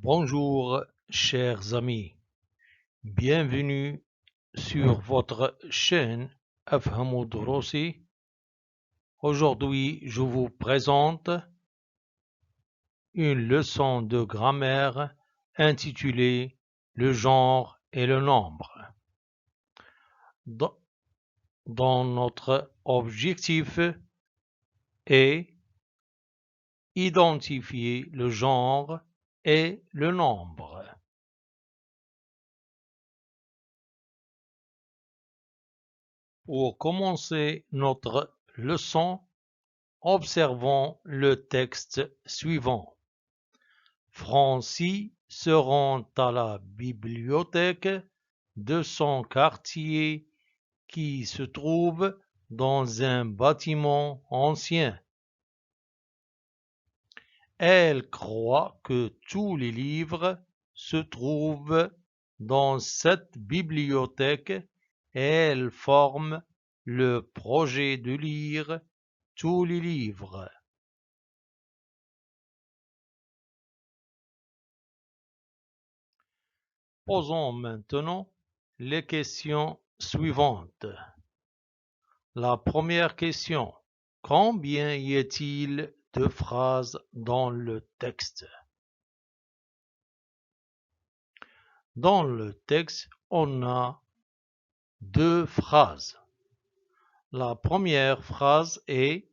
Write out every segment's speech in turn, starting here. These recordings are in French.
Bonjour chers amis, bienvenue sur votre chaîne Afhamou Doroussi. Aujourd'hui, je vous présente une leçon de grammaire intitulée Le genre et le nombre. Dont notre objectif est identifier le genre et le nombre. Pour commencer notre leçon, observons le texte suivant. Francis se rend à la bibliothèque de son quartier qui se trouve dans un bâtiment ancien. Elle croit que tous les livres se trouvent dans cette bibliothèque et elle forme le projet de lire tous les livres. Posons maintenant les questions suivantes. La première question. Combien y a-t-il de phrases dans le texte? Dans le texte, on a deux phrases. La première phrase est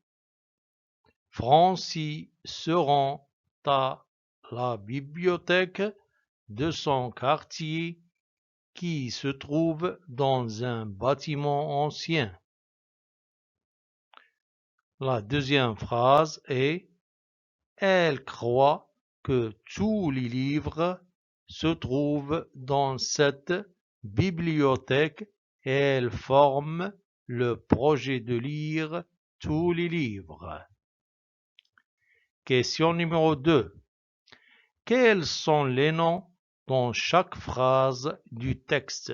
Francis se rend à la bibliothèque de son quartier qui se trouve dans un bâtiment ancien. La deuxième phrase est Elle croit que tous les livres se trouvent dans cette bibliothèque et elle forme le projet de lire tous les livres. Question numéro 2. Quels sont les noms dans chaque phrase du texte?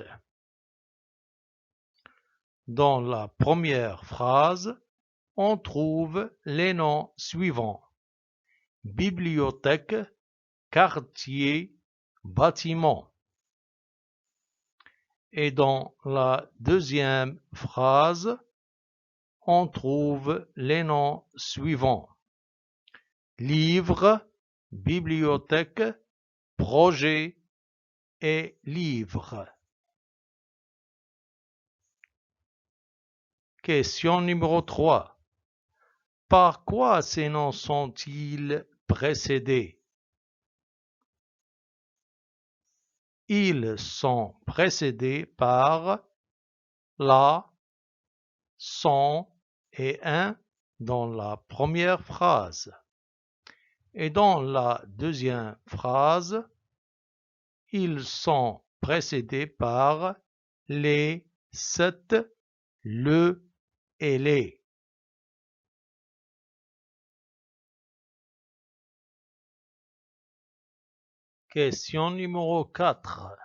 Dans la première phrase, on trouve les noms suivants. Bibliothèque, quartier, bâtiment. Et dans la deuxième phrase, on trouve les noms suivants. Livre, bibliothèque, projet et livre. Question numéro 3. Par quoi ces noms sont-ils précédés? Ils sont précédés par la, son et un dans la première phrase. Et dans la deuxième phrase, ils sont précédés par les, cette, le et les. Question numéro 4.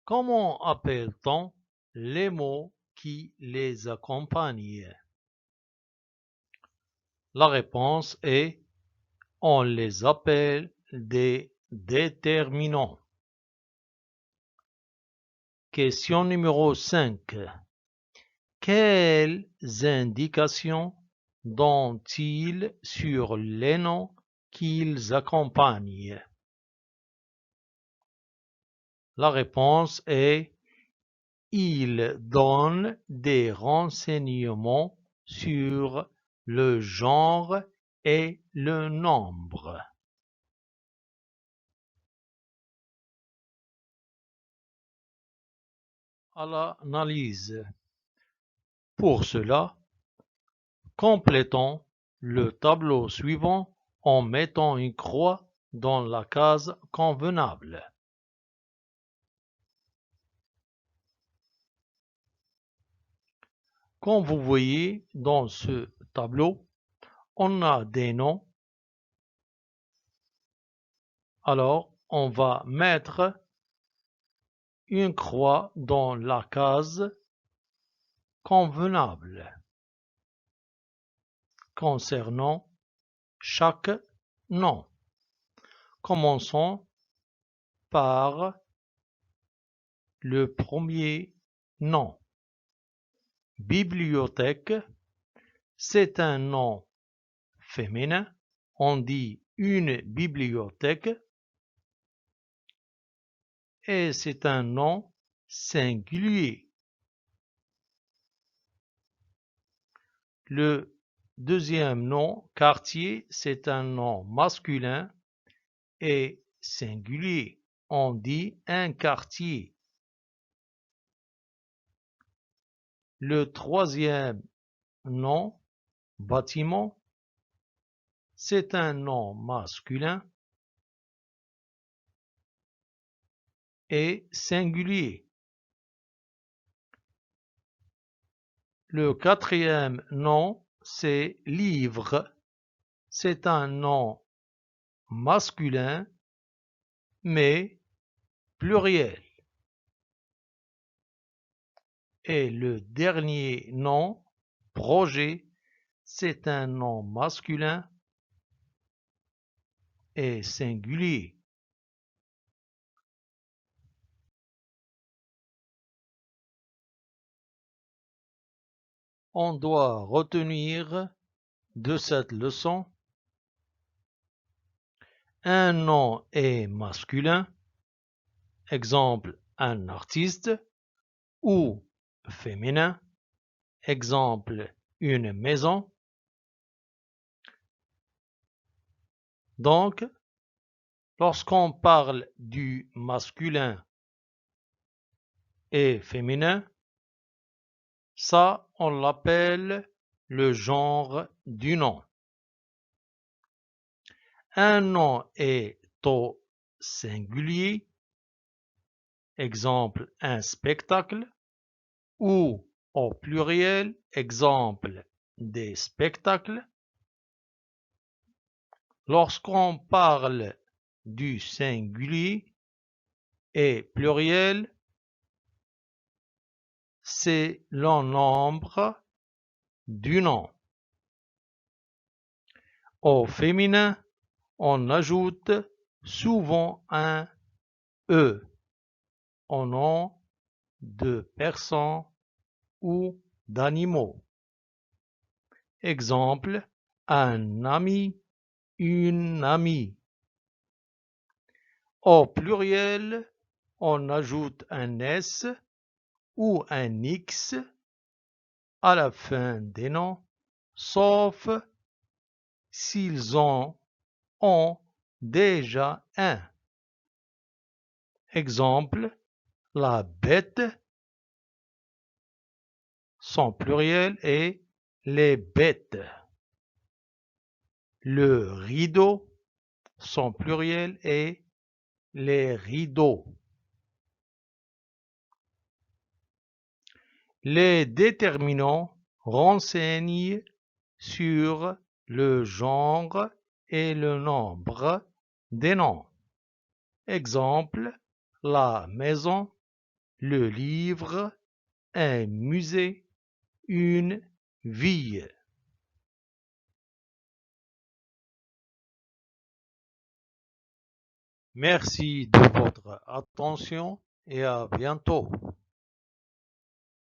Comment appelle-t-on les mots qui les accompagnent? La réponse est on les appelle des déterminants. Question numéro 5. Quelles indications donnent-ils sur les noms qu'ils accompagnent? La réponse est ils donnent des renseignements sur le genre et le nombre. À l'analyse. Pour cela, complétons le tableau suivant en mettant une croix dans la case convenable. Comme vous voyez dans ce tableau, on a des noms. Alors, on va mettre une croix dans la case convenable concernant chaque nom. Commençons par le premier nom. Bibliothèque, c'est un nom féminin. On dit une bibliothèque et c'est un nom singulier. Le deuxième nom, quartier, c'est un nom masculin et singulier. On dit un quartier. Le troisième nom, bâtiment, c'est un nom masculin et singulier. Le quatrième nom, c'est livre. C'est un nom masculin mais pluriel. Et le dernier nom, projet, c'est un nom masculin et singulier. On doit retenir de cette leçon: un nom est masculin, exemple un artiste, ou féminin, exemple une maison. Donc, lorsqu'on parle du masculin et féminin, ça, on l'appelle le genre du nom. Un nom est au singulier, exemple un spectacle, ou au pluriel, exemple des spectacles. Lorsqu'on parle du singulier et pluriel, c'est le nombre du nom. Au féminin, on ajoute souvent un E au nom de personnes ou d'animaux. Exemple, un ami, une amie. Au pluriel, on ajoute un S ou un X à la fin des noms, sauf s'ils en ont déjà un. Exemple, la bête, son pluriel est les bêtes. Le rideau, son pluriel est les rideaux. Les déterminants renseignent sur le genre et le nombre des noms. Exemple, la maison, le livre, un musée, une ville. Merci de votre attention et à bientôt.